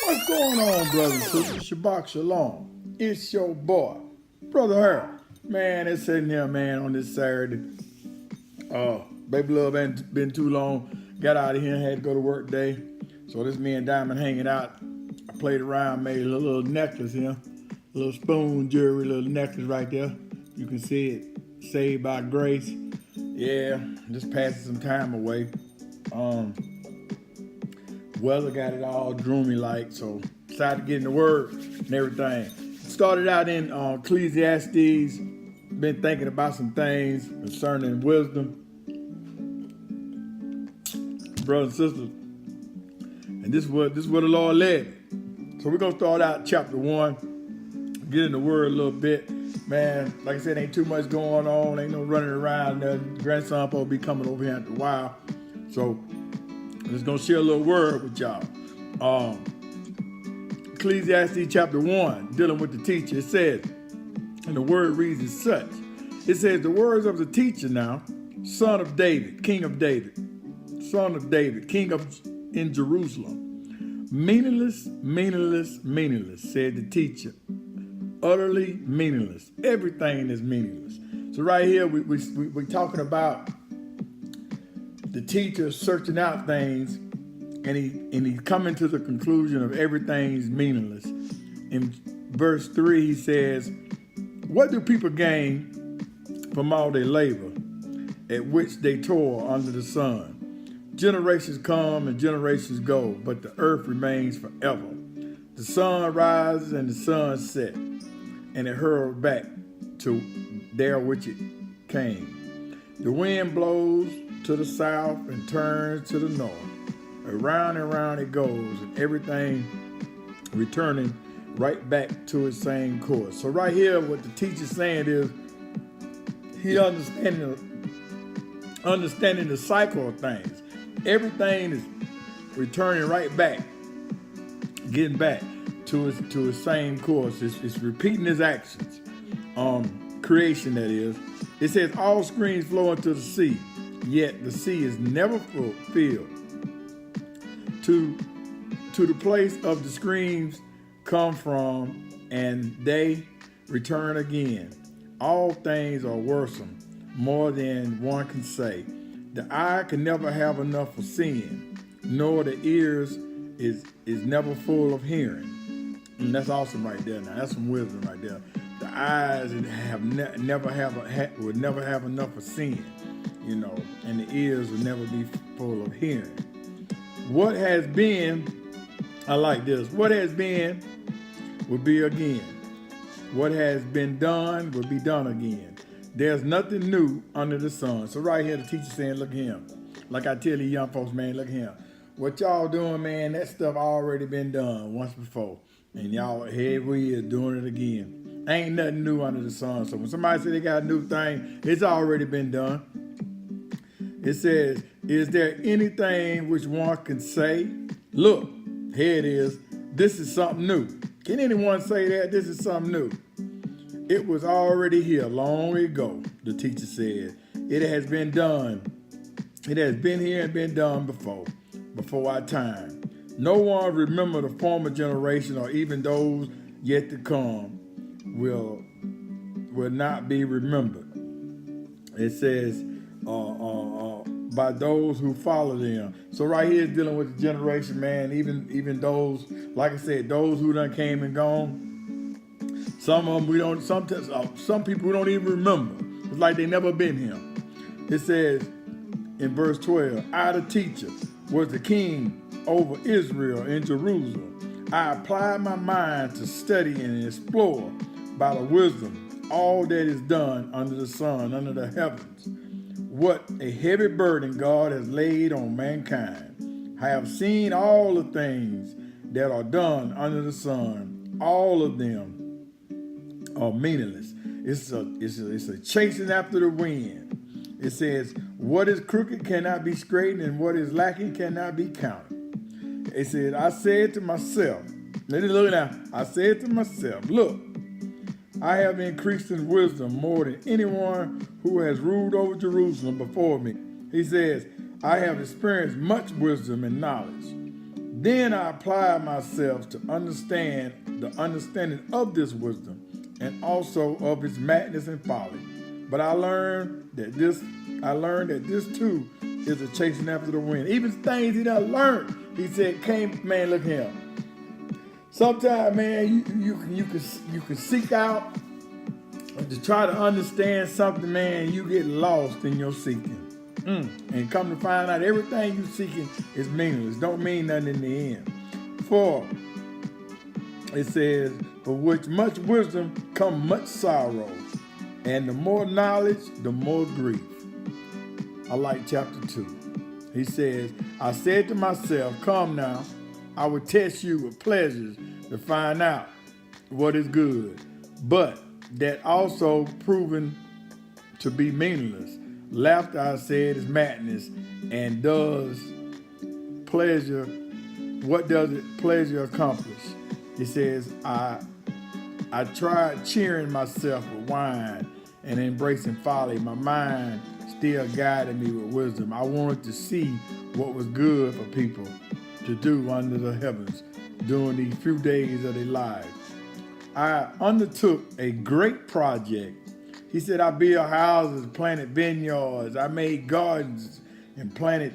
What's going on, brothers and sisters? Shabbat Shalom. It's your boy, Brother Harold. Man, it's sitting here, man, on this Saturday. Baby love ain't been too long. Got out of here and had to go to work today. So this me and Diamond hanging out. I played around, made a little necklace here. A little spoon jewelry, little necklace right there. You can see it, saved by grace. Yeah, just passing some time away. Weather got it all droomy like, so decided to get in the word and everything. Started out in Ecclesiastes, been thinking about some things concerning wisdom. Brothers and sisters, and this is what the Lord led me. So we're gonna start out chapter 1, get in the word a little bit. Man, like I said, ain't too much going on, ain't no running around. Grandson supposed to be coming over here after a while. So I'm just gonna share a little word with y'all. Ecclesiastes chapter 1, dealing with the teacher. It says, and the word reads as such. It says, the words of the teacher now, son of David, king of David, son of David, king of in Jerusalem. Meaningless, meaningless, meaningless, said the teacher. Utterly meaningless. Everything is meaningless. So right here, we're talking about the teacher searching out things, and he's coming to the conclusion of everything's meaningless. In verse 3, he says, what do people gain from all their labor at which they toil under the sun? Generations come and generations go, but the earth remains forever. The sun rises and the sun sets, and it hurls back to there which it came. The wind blows to the south and turns to the north. Around and around it goes, and everything returning right back to its same course. So right here, what the teacher's saying is, he understanding the cycle of things. Everything is returning right back, getting back to its same course. It's repeating its actions. Creation, that is. It says all streams flow into the sea, yet the sea is never filled. To the place of the streams come from, and they return again. All things are worrisome, more than one can say. The eye can never have enough of seeing, nor the ears is never full of hearing. And that's awesome right there. Now that's some wisdom right there. The eyes would never have enough of seeing, and the ears will never be full of hearing. What has been, I like this. What has been will be again. What has been done will be done again. There's nothing new under the sun. So right here, the teacher saying, look at him. Like I tell these young folks, man, look at him. What y'all doing, man, that stuff already been done once before. And y'all, here we is doing it again. Ain't nothing new under the sun. So when somebody say they got a new thing, it's already been done. It says, is there anything which one can say, look, here it is. This is something new. Can anyone say that? This is something new. It was already here long ago, the teacher said. It has been done. It has been here and been done before our time. No one remember the former generation, or even those yet to come will not be remembered. It says, by those who follow them. So right here is dealing with the generation, man. Even those, like I said, those who done came and gone. Some of them we don't. Some people we don't even remember. It's like they never been here. It says in verse 12, I, the teacher, was the king over Israel in Jerusalem. I applied my mind to study and explore by the wisdom all that is done under the sun, under the heavens. What a heavy burden God has laid on mankind. I have seen all the things that are done under the sun. All of them are meaningless. It's a chasing after the wind. It says, what is crooked cannot be straightened, and what is lacking cannot be counted. It said, I said to myself, look now, I said to myself, look, I have increased in wisdom more than anyone who has ruled over Jerusalem before me. He says, I have experienced much wisdom and knowledge. Then I applied myself to understand the understanding of this wisdom and also of its madness and folly. But I learned that this too is a chasing after the wind. Even things he done learned, he said, man, look here. Sometimes, man, you can seek out to try to understand something, man, you get lost in your seeking. And come to find out everything you seeking is meaningless. Don't mean nothing in the end. For it says, for which much wisdom come much sorrow, and the more knowledge, the more grief. I like chapter 2. He says, I said to myself, come now, I will test you with pleasures to find out what is good, but that also proven to be meaningless. Laughter, I said, is madness, and does pleasure, what does it pleasure accomplish? He says, I tried cheering myself with wine and embracing folly. My mind still guided me with wisdom. I wanted to see what was good for people to do under the heavens during these few days of their lives. I undertook a great project. He said, I built houses, planted vineyards, I made gardens and planted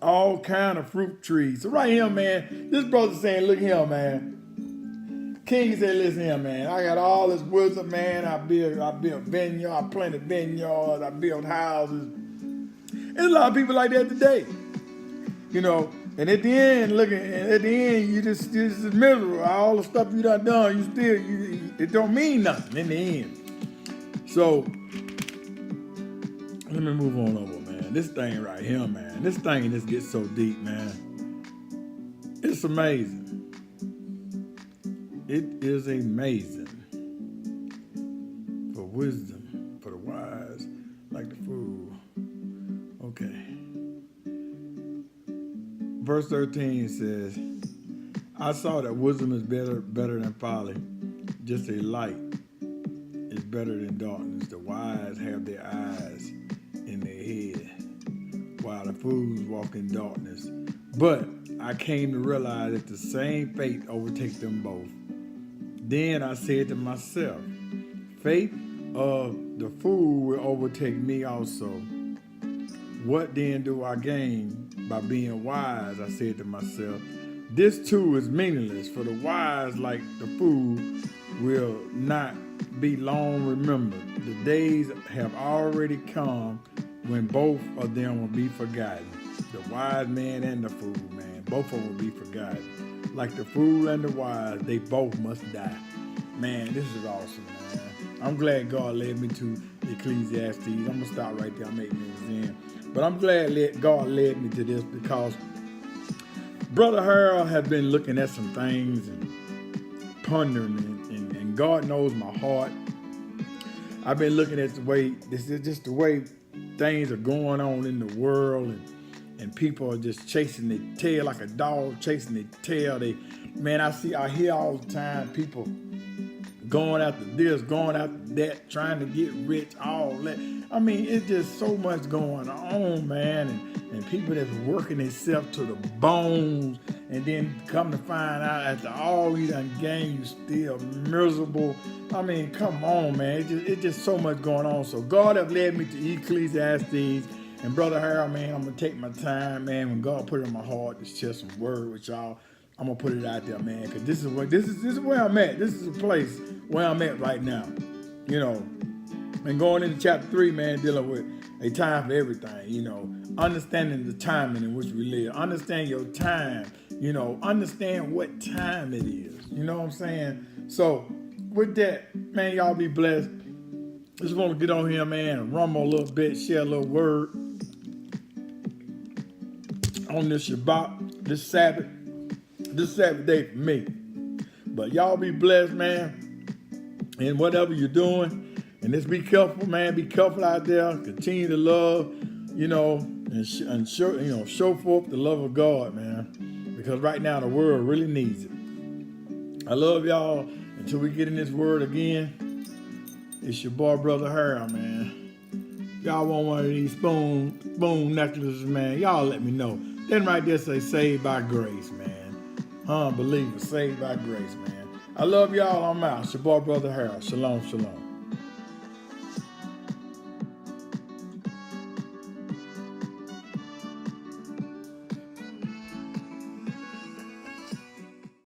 all kind of fruit trees. So right here, man, this brother's saying, look here, man. King said, listen here, man, I got all this wisdom, man. I built vineyards, I planted vineyards, I built houses. There's a lot of people like that today. You know, and at the end, you just miserable. All the stuff you done, it don't mean nothing in the end. So, let me move on over, man. This thing right here, man. This thing just gets so deep, man. It's amazing. It is amazing. For wisdom, for the wise, like the fool. Okay. Verse 13 says, I saw that wisdom is better than folly. Just a light is better than darkness. The wise have their eyes in their head, while the fools walk in darkness. But I came to realize that the same fate overtakes them both. Then I said to myself, fate of the fool will overtake me also. What then do I gain by being wise? I said to myself. This too is meaningless, for the wise, like the fool, will not be long remembered. The days have already come when both of them will be forgotten. The wise man and the fool, man, both of them will be forgotten. Like the fool and the wise, they both must die. Man, this is awesome, man. I'm glad God led me to Ecclesiastes. I'm going to stop right there. I'm 8 minutes in. But I'm glad God led me to this because Brother Harold has been looking at some things and pondering, and God knows my heart. I've been looking at the way, this is just the way things are going on in the world, and people are just chasing their tail like a dog chasing their tail. I hear all the time people going after this, going after that, trying to get rich, all that. I mean, it's just so much going on, man, and people that's working themselves to the bones, and then come to find out after all you done gained, you still miserable. I mean, come on, man. It's just so much going on. So God have led me to Ecclesiastes, and Brother Harold, man, I'm going to take my time, man. When God put it in my heart to share some word with y'all, I'm going to put it out there, man, because this is where I'm at. This is a place where I'm at right now, you know. And going into chapter 3, man, dealing with a time for everything, you know, understanding the timing in which we live. Understand your time, you know, understand what time it is. You know what I'm saying? So with that, man, y'all be blessed. Just want to get on here, man, and rumble a little bit, share a little word on this Shabbat, this Sabbath day for me. But y'all be blessed, man, and whatever you're doing. And just be careful, man. Be careful out there. Continue to love, you know, and show forth the love of God, man. Because right now the world really needs it. I love y'all. Until we get in this word again, it's your boy, Brother Harold, man. Y'all want one of these spoon necklaces, man? Y'all let me know. Then right there say saved by grace, man. Unbelievable, saved by grace, man. I love y'all. I'm out. It's your boy, Brother Harold. Shalom, shalom.